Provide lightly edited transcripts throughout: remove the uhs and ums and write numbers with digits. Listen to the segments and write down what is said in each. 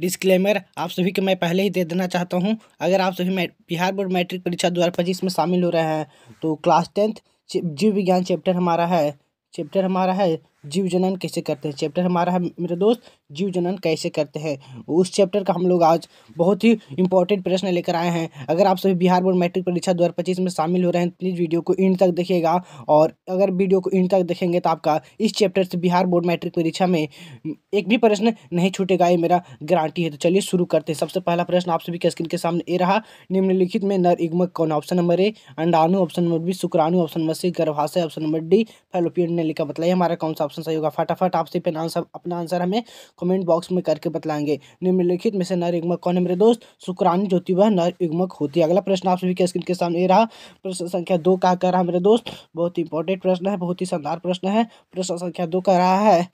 Disclaimer आप सभी को मैं पहले ही दे देना चाहता हूं। अगर आप सभी बिहार बोर्ड मैट्रिक परीक्षा 2025 में शामिल हो रहे हैं तो क्लास 10th जीव विज्ञान चैप्टर हमारा है जीव जनन कैसे करते हैं। चैप्टर हमारा है मेरे दोस्त जीव जनन कैसे करते हैं। उस चैप्टर का हम लोग आज बहुत ही इंपॉर्टेंट प्रश्न लेकर आए हैं। अगर आप सभी बिहार बोर्ड मैट्रिक परीक्षा 2025 में शामिल हो रहे हैं प्लीज़ वीडियो को एंड तक देखिएगा। और अगर वीडियो को एंड तक देखेंगे तो आपका इस चैप्टर से बिहार बोर्ड मैट्रिक परीक्षा में एक भी प्रश्न नहीं छूटेगा, ये मेरा गारंटी है। तो चलिए शुरू करते हैं। सबसे पहला प्रश्न आप सभी के स्क्रीन के सामने ये रहा। निम्नलिखित में नर युग्मक कौन? ऑप्शन नंबर ए अंडाणु, ऑप्शन नंबर बी शुक्राणु, ऑप्शन नंबर सी गर्भाशय, ऑप्शन नंबर डी फैलोपियन नलिका। बताइए हमारा कौन सा ऑप्शन सही होगा। फटाफट आपसे अपना आंसर हमें कमेंट बॉक्स में करके बतलाएंगे। निम्नलिखित में से नर युग्मक कौन है मेरे दोस्त? शुक्राणु जो होती है वह नर युग्मक होती है। अगला प्रश्न आप सभी के स्क्रीन के सामने ये रहा। प्रश्न संख्या 2 क्या कर रहा है मेरे दोस्त? बहुत ही इंपॉर्टेंट प्रश्न है, बहुत ही शानदार प्रश्न है। प्रश्न संख्या 2 कह रहा है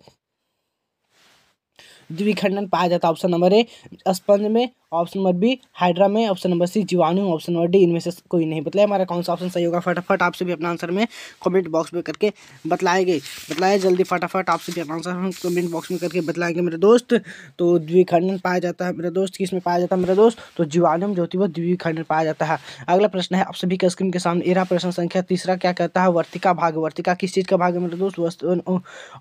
द्विखंडन पाया जाता है। ऑप्शन नंबर ए स्पंज में, ऑप्शन नंबर बी हाइड्रा में, ऑप्शन नंबर सी जीवाणु, ऑप्शन नंबर डी इनमें से कोई नहीं। बताइए हमारा कौन सा ऑप्शन सही होगा। फटाफट आपसे भी अपना आंसर में कमेंट बॉक्स में करके बतलाएंगे। बताइए जल्दी फटाफट आपसे भी अपना आंसर हम कमेंट बॉक्स में करके बतलाएंगे मेरे दोस्त। तो द्विखंडन पाया जाता है मेरे दोस्त, किस में पाया जाता है मेरे दोस्त? तो जीवाणु में जो होती है वो द्विखंडन पाया जाता है। अगला प्रश्न है आप सभी के स्क्रीन के सामने ये रहा। प्रश्न संख्या तीसरा क्या कहता है? वर्तिका भाग। वर्तिका किस चीज का भाग है मेरे दोस्त?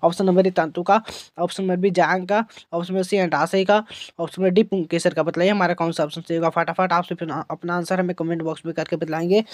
ऑप्शन नंबर ए तंतु का, ऑप्शन नंबर बी जांग का, ऑप्शन नंबर सी अंडाशय का, ऑप्शन नंबर डी पुंकेसर का। बताइए हमारा कौन सा ऑप्शन सही होगा। फटाफट आपसे अपना आंसर हमें कमेंट बॉक्स में करके बताएंगे।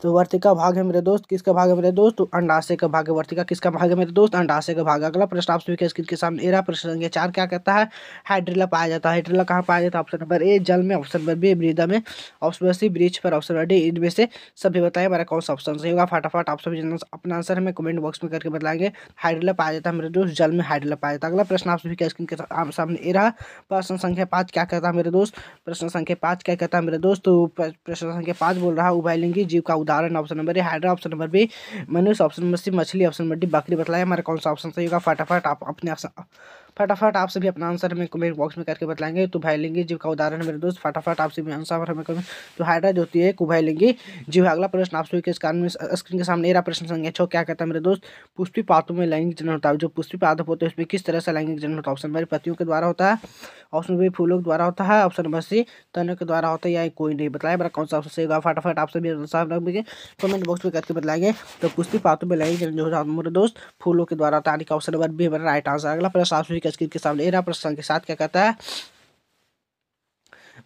तो वर्तिका भाग है मेरे दोस्त, किसका भाग है मेरे दोस्त? तो अंडाशय का भाग है। वर्तिका किसका भाग है मेरे दोस्त? अंडाशय का भाग। अगला प्रश्न आप सभी के स्क्रीन के सामने ये रहा। प्रश्न संख्या 4 क्या कहता है? हाइड्रिला पाया जाता है। हाइड्रिला कहाँ पाया जाता है? ऑप्शन नंबर ए जल में, ऑप्शन नंबर बी मृदा में, ऑप्शन नंबर सी वृक्ष पर, ऑप्शन नंबर डी इनमें से सभी। बताइए हमारा कौन सा ऑप्शन सही होगा। फटाफट आप सभी अपना आंसर हमें कमेंट बॉक्स में करके बताएंगे। हाइड्रिला पाया जाता है मेरे दोस्त, जल में हाइड्रिला पाया जाता है। अगला प्रश्न आप सभी के स्क्रीन के सामने ये रहा। प्रश्न संख्या 5 क्या कहता है मेरे दोस्त? प्रश्न संख्या 5 क्या कहता है मेरे दोस्त? तो प्रश्न संख्या 5 बोल रहा है उभयलिंगी जीव का उदाहरण। Option number A hydra, option number B मनुष्य, ऑप्शन नंबर सी मछली, ऑप्शन नंबर डी बकरी। बताइए हमारा कौन सा ऑप्शन सही होगा। फटाफट आप सभी अपना आंसर हमें कमेंट बॉक्स में करके बताएंगे। तो उभयलिंगी जीव का उदाहरण है मेरे दोस्त। फटाफट आप सभी आंसर हमें कमेंट। तो हाइड्रा जो होती है एक उभयलिंगी जीव है। अगला प्रश्न आप सभी के स्क्रीन के सामने रहा। प्रश्न संख्या 6 क्या कहता है मेरे दोस्त? पुष्पी पादपों में लैंगिक जनन होता है। जो पुष्पी पादप होते हैं उसमें किस तरह से लैंगिक जनन होता है? ऑप्शन नंबर पत्तियों के द्वारा होता है, ऑप्शन नंबर फूलों के द्वारा होता है, ऑप्शन नंबर सी तनों के द्वारा होता है, या कोई नहीं। बताया मेरा कौन सा ऑप्शन सही होगा। फटाफट आप सभी कमेंट बॉक्स में करके बताएंगे। तो पुष्पी पादपों में लैंगिक जनन जो होता है मेरे दोस्त फूलों के द्वारा होता है। ऑप्शन नंबर बी हमारा राइट आंसर। अगला प्रश्न आप सभी के स्क्रीन के सामने रहा। प्रश्न संख्या 7 क्या कहता है?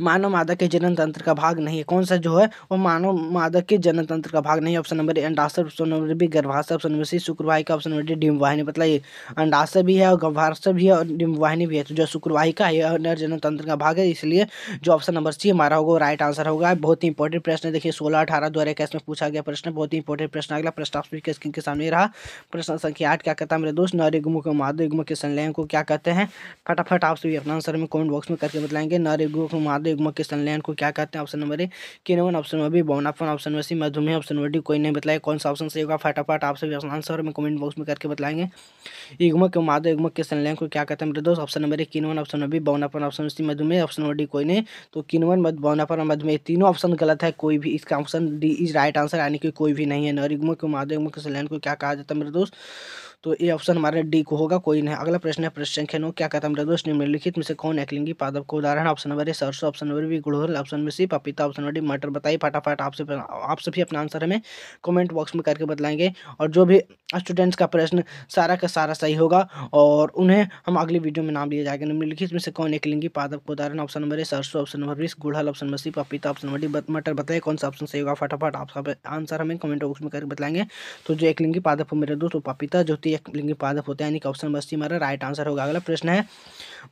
मानव मादा के जनन तंत्र का भाग नहीं है। कौन सा जो है वो मानव मादा के जनन तंत्र का भाग नहीं है। ऑप्शन नंबर ए अंडाशय, ऑप्शन नंबर बी गर्भाशय, ऑप्शन नंबर सी शुक्रवाहिका, ऑप्शन नंबर डी डिम्बवाहिनी। बताइए अंडाशय भी है और गर्भाशय भी है और डिम्बवाहिनी भी है। तो जो शुक्रवाहिका है यह नर जनन तंत्र का भाग है, इसलिए जो ऑप्शन नंबर सी हमारा होगा राइट आंसर होगा। बहुत ही इंपॉर्टेंट प्रश्न है। देखिए 16/18/2021 में पूछा गया प्रश्न, बहुत ही इंपॉर्टेंट प्रश्न। अगला प्रश्न आप के स्क्रीन के सामने रहा। प्रश्न संख्या 8 क्या कहता है मेरे दोस्त? नर युग्मक और मादा युग्मक के संलयन को क्या कहते हैं? फटाफट आप सभी अपना आंसर में कमेंट बॉक्स में करके बताएंगे। नर युग्मक और मादा युग्मक के संलयन को क्या कहते हैं? ऑप्शन नंबर ए किण्वन, ऑप्शन नंबर बी बौनापन, ऑप्शन नंबर सी मधुमेह, ऑप्शन नंबर डी कोई नहीं। बताइए कौन सा ऑप्शन सही होगा। फटाफट आप सभी आंसर में कमेंट बॉक्स में करके बताएंगे। युग्मक और मादा युग्मक के संलयन को क्या कहते हैं मेरे दोस्त? ऑप्शन नंबर ए किण्वन, ऑप्शन नंबर बी बौनापन, ऑप्शन नंबर सी मधुमेह, ऑप्शन नंबर डी कोई नहीं। तो किण्वन, बौनापन और मधुमेह तीनों ऑप्शन गलत है। कोई भी इसका option D is right answer, यानी कि कोई भी नहीं है। नर युग्मक और मादा युग्मक के संलयन को क्या कहा जाता है मेरे दोस्त? तो ये ऑप्शन हमारे डी को होगा, कोई नहीं। अगला प्रश्न है प्रश्न संख्या 9 क्या कहता है मेरे दोस्त? निम्नलिखित में से कौन एकलिंगी पादप का उदाहरण? ऑप्शन नंबर ए सरसों, ऑप्शन नंबर बी गुड़हल, ऑप्शन नंबर सी पपीता, ऑप्शन नंबर डी मटर। बताइए फटाफट आप सभी अपना आंसर हमें कमेंट बॉक्स में करके बताएंगे। और जो भी स्टूडेंट्स का प्रश्न सारा का सारा सही होगा और उन्हें हम अगली वीडियो में नाम लिया जाएगा। निम्नलिखित में से कौन एकलिंगी पादप का उदाहरण? ऑप्शन नंबर ए सरसों, ऑप्शन नंबर बी गुड़हल, ऑप्शन नंबर सी पपीता, ऑप्शन नंबर डी मटर। बताइए कौन सा ऑप्शन सही होगा। फटाफट आप सब आंसर हमें कमेंट बॉक्स में करके बताएंगे। तो जो एकलिंगी पादप हो मेरे दोस्त वो पपीता जो होती है एकलिंगी पादप होता है, यानी कि ऑप्शन नंबर सी हमारा राइट आंसर होगा। अगला प्रश्न है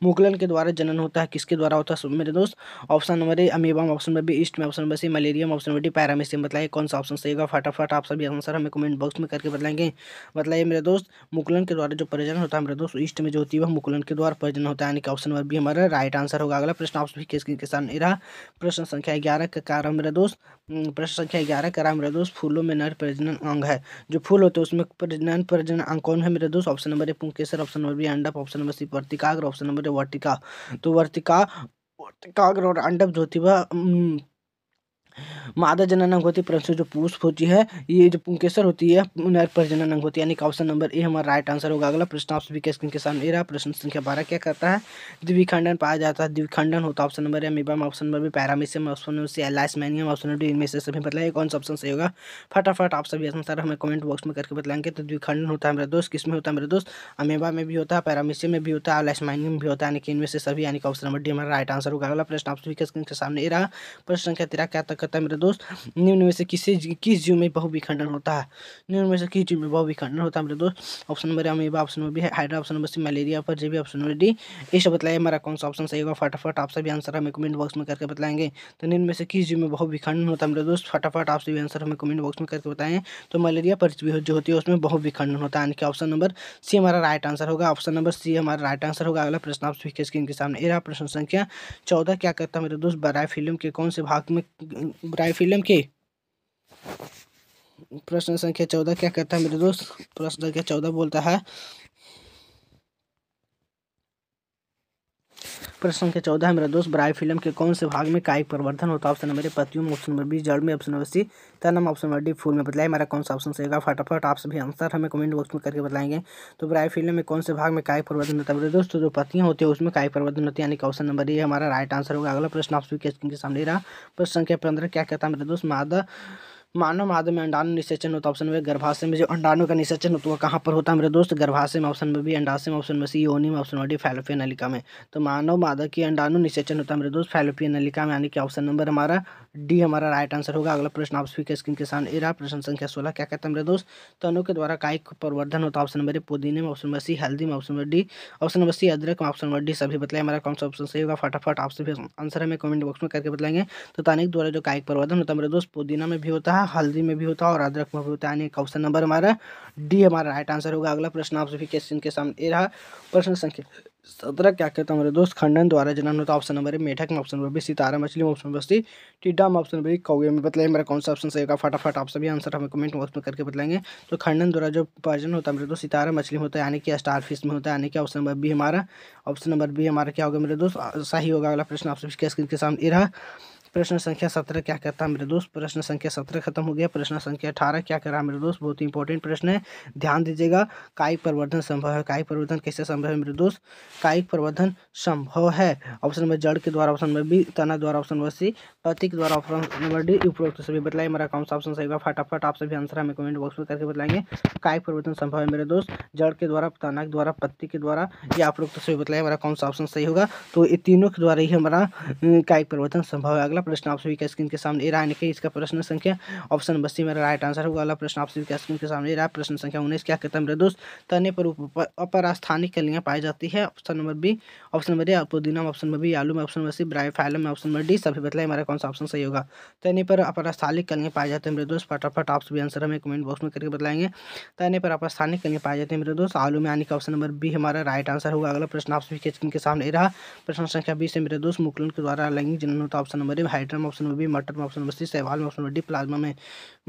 मुकुलन के द्वारा जनन होता है, किसके द्वारा होता है मेरे दोस्त? Option number A amoeba, option number B yeast में, ऑप्शन नंबर सी मलेरियम, ऑप्शन नंबर डी पैरामीशियम। बताइए कौन सा ऑप्शन सही होगा। फटाफट आप सभी आंसर हमें कमेंट बॉक्स में करके बताएंगे। बताइए मेरे दोस्त मुकुलन के द्वारा जो प्रजनन होता है मेरे दोस्त ईस्ट में जो होती है वह मुकुलन के द्वारा प्रजनन होता है, यानी कि ऑप्शन नंबर बी हमारा राइट आंसर होगा। अगला प्रश्न आप सभी के स्क्रीन के सामने रहा। प्रश्न संख्या 11 का कारण मेरे दोस्त प्रश्न संख्या 11 का मेरे दोस्त फूलों में नर प्रजनन अंग है। जो फूल होते हैं उसमें प्रजनन अंग कौन है मेरे दोस्त? ऑप्शन नंबर ए पुंकेसर, ऑप्शन नंबर बी अंडप, ऑप्शन नंबर सी वर्तिकाग्र, ऑप्शन नंबर ए वर्तिका। तो वर्तिकाग्र और अंडप जो होती है वह मादा जनन अंग होती है, परंतु जो पुष्प होती है, ये जो पुंकेसर होती है, नर प्रजनन अंग होती है। यानी कि ऑप्शन नंबर ए हमारा राइट आंसर होगा। अगला प्रश्न आप सभी के स्क्रीन के सामने रहा। प्रश्न संख्या 12 क्या करता है? द्विखंडन पाया जाता है। द्विखंडन होता है ऑप्शन नंबर ए अमीबा में, option number B paramecium, option number C एलाइसमेनियम, ऑप्शन नंबर डी इनमें से सभी बतलाइए कौन सा ऑप्शन सही होगा। फटाफट आप सभी आंसर हमें कमेंट बॉक्स में करके बतलाएंगे। तो द्विखंडन होता है मेरे दोस्त, किसमें होता है मेरे दोस्त? अमीबा में भी होता है, पैरामीशियम में भी होता है, एलाइसमेनियम में भी होता है। यानी कि इनमें से सभी, यानी कि ऑप्शन नंबर डी हमारा राइट आंसर होगा। अगला प्रश्न आप सभी के स्क्रीन के सामने रहा। प्रश्न संख्या 13 क्या तक करता है मेरे दोस्त? निम्न में से किस जीव में बहुविखंडन होता है? निम्न में से किस जीव में बहुविखंडन होता है मेरे दोस्त? ऑप्शन नंबर अमीबा, option number B hydra, option number C malaria पर जेबी, ऑप्शन नंबर डी। ये सब बताइए हमारा कौन सा ऑप्शन सही होगा। फटाफट आप सभी आंसर हमें कमेंट बॉक्स में करके बताएंगे। तो निम्न में से किस जीव में बहुविखंडन होता है मेरे दोस्त? फटाफट आप सभी आंसर हमें कमेंट बॉक्स में करके बताएं। तो मलेरिया पर जो होती है उसमें बहुविखंडन होता है। यानी कि ऑप्शन नंबर सी हमारा राइट आंसर होगा। ऑप्शन नंबर सी हमारा राइट आंसर होगा। अगला प्रश्न आप सभी के स्क्रीन के सामने ये रहा। प्रश्न संख्या 14 क्या करता है मेरे दोस्त? ब्राइफिलियम के कौन से भाग में ब्राइफिलियम के प्रश्न संख्या 14 क्या कहता है मेरे दोस्त? प्रश्न संख्या 14 बोलता है, प्रश्न संख्या 14 है मेरा दोस्त, ब्राइफिलियम के कौन से भाग में कायिक प्रवर्धन होता है? ऑप्शन नंबर ए पत्तियों में, ऑप्शन नंबर बी जड़ में, ऑप्शन नंबर सी तना में, ऑप्शन नंबर डी फूल में। बताइए हमारा कौन सा ऑप्शन सही होगा। फटाफट आप सभी आंसर हमें कमेंट बॉक्स में करके बताएंगे। तो ब्राइफिलियम में कौन से भाग में कायिक प्रवर्धन होता है मेरे दोस्त? तो जो पत्तियां होती है उसमें कायिक प्रवर्धन होती है। यानी कि ऑप्शन नंबर ए हमारा राइट आंसर होगा। अगला प्रश्न आप सभी के स्क्रीन के सामने रहा। प्रश्न संख्या 15 क्या कहता है मेरे दोस्त? मानव मादा में अंडाणु निषेचन होता है। ऑप्शन नंबर गर्भाशय में जो अंडाणु का निषेचन होता है वो कहाँ पर होता है मेरे दोस्त? गर्भाशय में। ऑप्शन नंबर बी अंडाशय में, ऑप्शन नंबर सी योनि में, ऑप्शन नंबर डी फैलोपियन नलिका में। तो मानव मादा की अंडाणु निषेचन होता है मेरे दोस्त फैलोपियन नलिका में। यानी कि ऑप्शन नंबर हमारा डी हमारा राइट आंसर होगा। अगला प्रश्न आप सभी के स्क्रीन के सामने रहा। प्रश्न संख्या 16 क्या कहता है मेरे दोस्त? तनु के द्वारा कायिक प्रवर्धन होता है। ऑप्शन नंबर ए पुदीने में, ऑप्शन नंबर सी हल्दी में, option number D, option number C अदरक में, ऑप्शन नंबर डी सभी। बताइए हमारा कौन सा ऑप्शन सही होगा। फटाफट आप सभी आंसर हमें कमेंट बॉक्स में करके बताएंगे। तो तनिक द्वारा जो कायिक प्रवर्धन होता है मेरे दोस्त पुदीना में भी होता है, हल्दी में भी होता है और अदरक में भी होता है। यानी ऑप्शन नंबर हमारा डी हमारा राइट आंसर होगा। अगला प्रश्न आप सभी क्वेश्चन के सामने रहा। प्रश्न संख्या 17 क्या कहता है मेरे दोस्त? खंडन द्वारा जनन होता है। ऑप्शन नंबर ए मेढक में, ऑप्शन नंबर बी सितारा मछली में, ऑप्शन नंबर सी टिड्डा में, ऑप्शन नंबर बी कौवे में। बताइए मेरा कौन सा ऑप्शन सही होगा। फटाफट आप सभी आंसर हमें कमेंट बॉक्स में करके बताएंगे। तो खंडन द्वारा जो प्रजनन होता है मेरे दोस्त सितारा मछली में होता है, यानी कि स्टार फिश में होता है। यानी कि ऑप्शन नंबर बी हमारा, ऑप्शन नंबर बी हमारा क्या होगा मेरे दोस्त? सही होगा। अगला प्रश्न आप सभी स्क्रीन के सामने रहा। प्रश्न संख्या 17 क्या कहता है मेरे दोस्त? प्रश्न संख्या 17 खत्म हो गया। प्रश्न संख्या 18 क्या कर रहा है मेरे दोस्त? बहुत ही इंपॉर्टेंट प्रश्न है, ध्यान दीजिएगा। कायिक प्रवर्धन संभव है। कायिक प्रवर्धन कैसे संभव है मेरे दोस्त? कायिक प्रवर्धन संभव है ऑप्शन नंबर जड़ के द्वारा, ऑप्शन नंबर बी तना द्वारा, ऑप्शन नंबर सी पत्ती के द्वारा, ऑप्शन नंबर डी उपरोक्त सभी। बताइए हमारा कौन सा ऑप्शन सही होगा। फटाफट आप सभी आंसर हमें कमेंट बॉक्स में करके बताएंगे। कायिक प्रवर्धन संभव है मेरे दोस्त जड़ के द्वारा, तना के द्वारा, पत्ती के द्वारा या उपरोक्त सभी। बताइए हमारा कौन सा ऑप्शन सही होगा। तो ये तीनों के द्वारा ही हमारा कायिक प्रवर्धन संभव है। अगला प्रश्न आप सभी के स्क्रीन के सामने रहा है कि इसका प्रश्न संख्या ऑप्शन नंबर सी मेरा राइट आंसर होगा। अगला प्रश्न आप सभी के स्क्रीन के सामने रहा। प्रश्न संख्या 19 क्या कहता है मेरे दोस्त? तने पर अपरास्थानिक कलियां पाई जाती है। Option number B, option number A पुदीना में, ऑप्शन नंबर बी आलू में, ऑप्शन नंबर सी ब्राइफाइलम में, ऑप्शन नंबर डी सभी। बताइए हमारा कौन सा ऑप्शन सही होगा। तने पर अपरास्थानिक कलियां पाई जाती है मेरे दोस्त। फटाफट आप सभी आंसर हमें कमेंट बॉक्स में करके बताएंगे। तने पर अपरास्थानिक कलियां पाई जाती है मेरे दोस्त आलू में, यानी कि ऑप्शन नंबर बी हमारा राइट आंसर होगा। अगला प्रश्न आप सभी के स्क्रीन के सामने रहा। प्रश्न संख्या 20 से मेरे दोस्त मुकुलन के द्वारा लैंगिक जनन होता है। ऑप्शन नंबर ए हाइड्रा में, ऑप्शन नंबर बी मटर में, ऑप्शन नंबर सी शैवाल में, ऑप्शन नंबर डी प्लाज्मा में,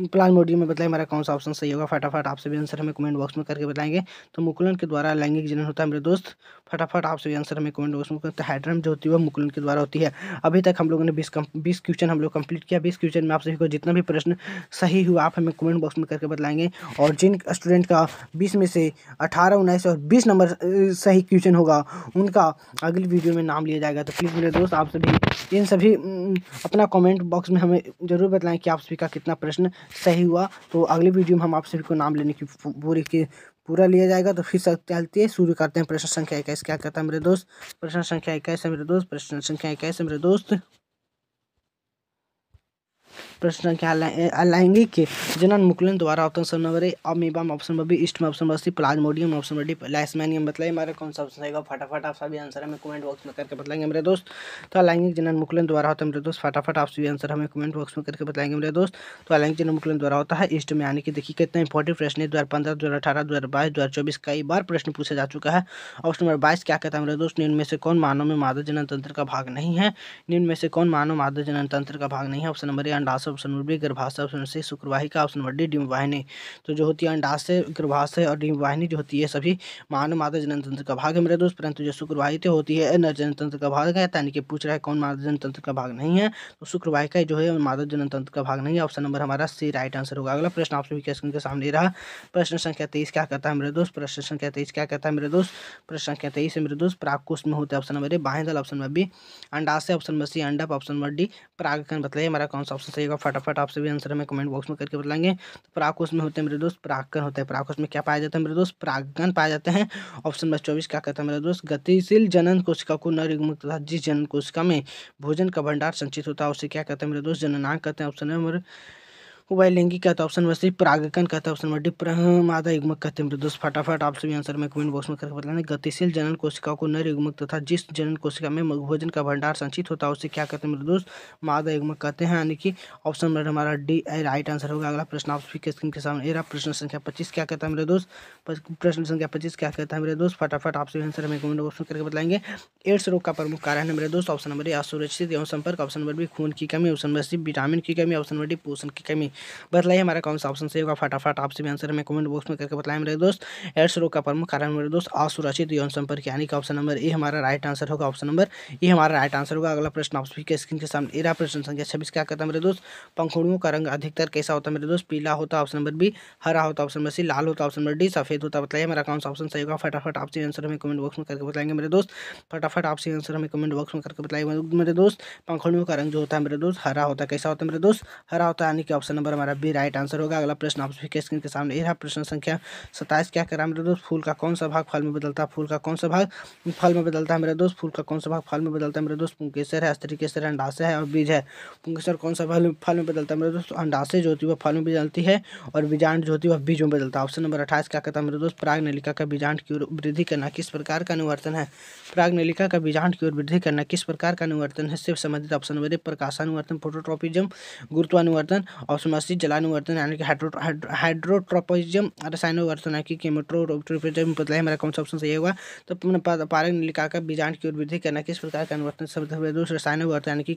प्लाज्मोडियम में। बताइए हमारा कौन सा ऑप्शन सही होगा। फटाफट आप सभी आंसर हमें कमेंट बॉक्स में करके बताएंगे। तो मुकुलन के द्वारा लैंगिक जनन होता है मेरे दोस्त। फटाफट आप सभी आंसर हमें कमेंट बॉक्स में करते हैं। हाइड्रा में जो होती है वो मुकुलन के द्वारा होती है। अभी तक हम लोगों ने 20 क्वेश्चन हम लोग कंप्लीट किया। 20 क्वेश्चन में आप सभी को जितना भी प्रश्न सही हुआ आप हमें कमेंट बॉक्स में करके बताएंगे। और जिन स्टूडेंट का 20 में से 18, 19 और 20 नंबर सही क्वेश्चन होगा उनका अगली वीडियो में नाम लिया जाएगा। तो प्लीज़ मेरे दोस्त आप सभी इन सभी अपना कमेंट बॉक्स में हमें ज़रूर बताएं कि आप सभी का कितना प्रश्न सही हुआ। तो अगली वीडियो में हम आप सभी को नाम लेने की पूरा लिया जाएगा। तो फिर चलते हैं शुरू करते हैं। प्रश्न संख्या 21 क्या कहता है मेरे दोस्त? प्रश्न संख्या 21 है मेरे दोस्त। प्रश्न संख्या 21 है मेरे दोस्त। प्रश्न संख्या अलैंगिक जनन मुकुलन द्वारा, ऑप्शन नंबर ए अमीबा में, ऑप्शन नंबर बी ईस्ट में, option number C plasmodium, option number D लाइसमेनियम। बताइए हमारे कौन सा ऑप्शन रहेगा। फटाफट आप सभी आंसर हमें कमेंट बॉक्स में करके बताएंगे मेरे दोस्त। तो अलैंगिक जनन मुकुलन द्वारा होता है मेरे दोस्त। फटाफट आप सभी आंसर हमें कमेंट बॉक्स में करके बताएंगे मेरे दोस्त। तो अलैंगिक जनन मुकुलन द्वारा होता है ईस्ट में। यानी कि देखिए कितना इंपॉर्टेंट प्रश्न है। 2015, 2018, 2022, 2024 कई बार प्रश्न पूछा जा चुका है। ऑप्शन नंबर 22 क्या कहता है मेरे दोस्त? निम्न में से कौन मानव में मादा जनन तंत्र का भाग नहीं है? निम्न में से कौन मानव मादा जनन तंत्र का भाग नहीं है? ऑप्शन नंबर ए अंडाशय अंडाशय, ऑप्शन नंबर बी गर्भाशय, ऑप्शन नंबर सी शुक्रवाहिका, ऑप्शन नंबर डी डिम्बवाहिनी। तो जो होती है अंडाशय, गर्भाशय और डिम्बवाहिनी जो होती है सभी मानव मादा जनन तंत्र का भाग है मेरे दोस्त, परंतु जो शुक्रवाहिका होती है नर जनन तंत्र का भाग है। यानी कि पूछ रहा है कौन मादा जनन तंत्र का भाग नहीं है, तो शुक्रवाहिका जो है मादा जनन तंत्र का भाग नहीं है। ऑप्शन नंबर हमारा सी राइट आंसर होगा। अगला प्रश्न आप सभी के स्क्रीन के सामने रहा। प्रश्न संख्या 23 क्या कहता है मेरे दोस्त? प्रश्न संख्या 23 क्या कहता है मेरे दोस्त? प्रश्न संख्या 23 है मेरे दोस्त, परागकोश में होता है ऑप्शन नंबर ए बाह्य दल, ऑप्शन नंबर बी अंडाशय, ऑप्शन नंबर सी अंडक, ऑप्शन नंबर डी परागकण। बताइए हमारा कौन सा ऑप्शन सही होगा? फटाफट आप सभी आंसर हमें कमेंट बॉक्स में करके बताएंगे। तो परागकोश में होते हैं मेरे दोस्त परागकण होते हैं। परागकोश में क्या पाया जाता है मेरे दोस्त? परागकण पाए जाते हैं। ऑप्शन नंबर 24 क्या कहता है मेरे दोस्त? गतिशील जनन कोशिका को नर युग्मक तथा जिस जनन कोशिका में भोजन का भंडार संचित होता है उसे क्या कहते हैं मेरे दोस्त? जननांग कहते हैं। ऑप्शन नंबर उभयलिंगी कहता है, ऑप्शन नंबर सी परागकण कहता है, ऑप्शन नंबर डी मादा युग्मक कहते हैं मेरे दोस्त। फटाफट आप सभी आंसर में कमेंट बॉक्स में करके बताएंगे। गतिशील जनन कोशिका को नर युग्मक तथा जिस जनन कोशिका में भोजन का भंडार संचित होता है उसे क्या कहते हैं मेरे दोस्त? मादा युग्मक कहते हैं। यानी कि ऑप्शन नंबर हमारा डी राइट आंसर होगा। अगला प्रश्न आप सभी के स्क्रीन के सामने रहा। प्रश्न संख्या 25 क्या कहता है मेरे दोस्त? प्रश्न संख्या 25 क्या कहता है मेरे दोस्त? फटाफट आप सभी आंसर हमें कमेंट बॉक्स में करके बताएंगे। एड्स रोग का प्रमुख कारण है मेरे दोस्त। ऑप्शन नंबर ए असुरक्षित यौन संपर्क, ऑप्शन नंबर बी खून की कमी, ऑप्शन नंबर सी विटामिन की कमी, ऑप्शन नंबर डी पोषण की कमी। बताइए हमारा कौन सा ऑप्शन सही होगा? फटाफट आपसे भी आंसर हमें कमेंट बॉक्स में करके बताएं मेरे दोस्त। एड्स रोग का प्रमुख कारण मेरे दोस्त असुरक्षित यौन संपर्क, यानी कि ऑप्शन नंबर ए हमारा राइट आंसर होगा। ऑप्शन नंबर ए हमारा राइट आंसर होगा। अगला प्रश्न आप सभी के स्क्रीन के सामने रहा। प्रश्न संख्या 26 क्या कहता है मेरे दोस्त? पंखुड़ियों का रंग अधिकतर कैसा होता है मेरे दोस्त? पीला होता है, ऑप्शन नंबर बी हरा होता है, ऑप्शन नंबर सी लाल होता है, ऑप्शन नंबर डी सफेद होता है। बताइए हमारा कौन सा ऑप्शन सही होगा? फटाफट आपसे आंसर हमें कमेंट बॉक्स में करके बताएंगे मेरे दोस्त। फटाफट आपसे आंसर हमें कमेंट बॉक्स में करके बताइए मेरे दोस्त। पंखुड़ियों का रंग जो होता है मेरे दोस्त हरा होता है। कैसा होता है मेरे दोस्त? हरा होता है, यानी कि ऑप्शन नंबर हमारा बी राइट आंसर होगा। अगला प्रश्न आप सभी के स्क्रीन के सामने रहा। प्रश्न संख्या 27 क्या कह रहा है मेरे दोस्त? फूल का कौन सा भाग फल में बदलता है? फूल का कौन सा भाग फल में बदलता है मेरे दोस्त? फूल का कौन सा भाग फल में बदलता है मेरे दोस्त? पुंकेसर है, स्त्रीकेसर है, अंडाशय है और बीज है। पुंकेसर कौन सा फल में बदलता है मेरे दोस्त? अंडाशय जो होती है वह फल में बदलती है और बीजांड जो होती है वह बीज में बदलता है। ऑप्शन नंबर 28 क्या कहता है मेरे दोस्त? प्राग नलिका का बीजांड की ओर वृद्धि करना किस प्रकार का अनुवर्तन है? प्राग नलिका का बीजांड की ओर वृद्धि करना किस प्रकार का अनुवर्तन है? इससे संबंधित ऑप्शन नंबर ए प्रकाशानुवर्तन, फोटोट्रोपिज्म, गुरुत्वानुवर्तन, ऑप्शन नंबर सी जलानुवर्तन यानी कि हाइड्रोट्रोपिज्म, रसायनोवर्तन की केमोट्रोपिज्म। बताइए हमारा कौन सा ऑप्शन सही होगा? तो पारक नलिका का बीजांड की ओर वृद्धि करना किस प्रकार का अनुवर्तन संबंधित रसायनोवर्तन यानी कि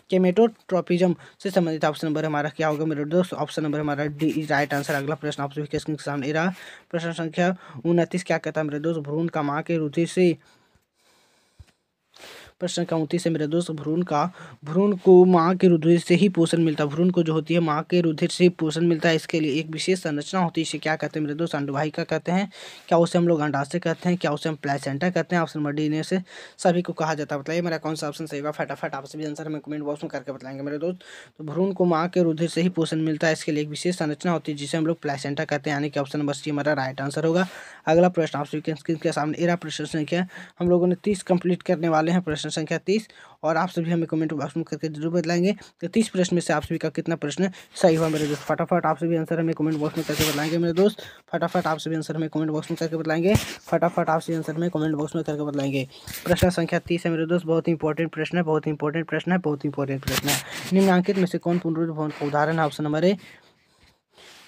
केमेटोट्रोपिज्म से संबंधित ऑप्शन नंबर हमारा क्या होगा मेरे दोस्त? ऑप्शन नंबर हमारा डी राइट आंसर। अगला प्रश्न आप सभी के स्क्रीन के सामने रहा। प्रश्न संख्या 29 क्या कहता है मेरे दोस्त? भ्रूण का मां के रुधिर से प्रश्न का 29 है मेरे दोस्त। भ्रूण को माँ के रुधिर से ही पोषण मिलता है। भ्रूण को जो होती है माँ के रुधिर से ही पोषण मिलता है। इसके लिए एक विशेष संरचना होती है, इसे क्या कहते हैं मेरे दोस्त? अंडवाहिका कहते हैं। क्या उसे हम लोग अंडाशय कहते हैं? क्या उसे हम प्लेसेंटा कहते हैं? ऑप्शन नंबर डी ने से सभी को कहा जाता है। बताइए मेरा कौन सा ऑप्शन सही होगा? फटाफट आप सभी आंसर हमें कमेंट बॉक्स में करके बताएंगे मेरे दोस्त। तो भ्रूण को माँ के रुधिर से ही पोषण मिलता है, इसके लिए एक विशेष संरचना होती है जिसे हम लोग प्लेसेंटा कहते हैं, यानी कि ऑप्शन नंबर सी हमारा राइट आंसर होगा। अगला प्रश्न आप सभी के सामने रहा। प्रश्न संख्या हम लोगों ने 30 कंप्लीट करने वाले हैं। प्रश्न संख्या 30 और आप सभी हमें कमेंट बॉक्स में करके जरूर बताएंगे कि 30 प्रश्न में से आप सभी का कितना प्रश्न सही हुआ मेरे दोस्त। फटाफट आप सभी आंसर हमें कमेंट बॉक्स में करके बताएंगे मेरे दोस्त। फटाफट आप सभी आंसर हमें कमेंट बॉक्स में करके बताएंगे। फटाफट आप सभी आंसर हमें कमेंट बॉक्स में करके बताएंगे। प्रश्न संख्या 30 है मेरे दोस्त। बहुत ही इंपॉर्टेंट प्रश्न है, बहुत ही इंपॉर्टेंट प्रश्न है, बहुत ही इंपॉर्टेंट प्रश्न है। निम्नलिखित में से कौन पुनरुत्थित भवन का उदाहरण है? Option number A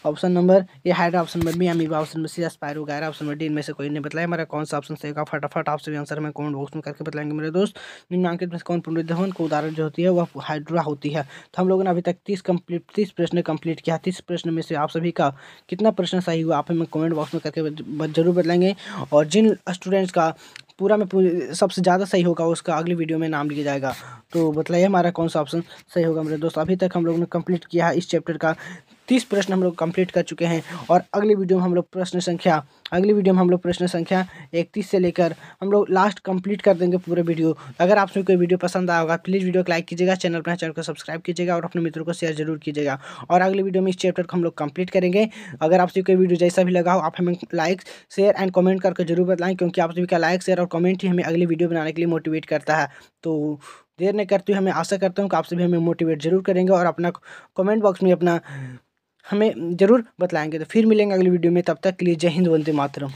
option number A hydra, option number B amoeba, option number C spiro वगैरह, ऑप्शन नंबर डी इनमें से कोई नहीं। बताया हमारा कौन सा ऑप्शन सही होगा? फटाफट आप सभी आंसर हमें कमेंट बॉक्स में करके बताएंगे मेरे दोस्त। निम्नलिखित में से कौन पुनरुत्थित भवन का उदाहरण जो होती है वह हाइड्रा होती है। तो हम लोगों ने अभी तक 30 प्रश्न कंप्लीट किया। 30 प्रश्न में से आप सभी का कितना प्रश्न सही हुआ आप हमें कमेंट बॉक्स में करके जरूर बताएंगे। और जिन स्टूडेंट्स का पूरा में सबसे ज़्यादा सही होगा उसका अगली वीडियो में नाम लिया जाएगा। तो बताइए हमारा कौन सा ऑप्शन सही होगा मेरे दोस्त। अभी तक हम लोगों ने कंप्लीट किया है इस चैप्टर का 30 प्रश्न हम लोग कंप्लीट कर चुके हैं। और अगली वीडियो में हम लोग प्रश्न संख्या 31 से लेकर हम लोग लास्ट कंप्लीट कर देंगे पूरे वीडियो। अगर आप सभी को वीडियो पसंद आया होगा प्लीज़ वीडियो को लाइक कीजिएगा, चैनल को सब्सक्राइब कीजिएगा और अपने मित्रों को शेयर जरूर कीजिएगा। और अगली वीडियो में इस चैप्टर को हम लोग कंप्लीट करेंगे। अगर आप सभी को वीडियो जैसा भी लगा हो आप हमें लाइक शेयर एंड कमेंट करके जरूर बताएं, क्योंकि आप सभी का लाइक शेयर और कमेंट ही हमें अगली वीडियो बनाने के लिए मोटिवेट करता है। तो देर नहीं करते हुए हमें आशा करता हूँ कि आप सभी हमें मोटिवेट जरूर करेंगे और अपना कमेंट बॉक्स में अपना हमें ज़रूर बताएंगे। तो फिर मिलेंगे अगली वीडियो में, तब तक के लिए जय हिंद, वंदे मातरम।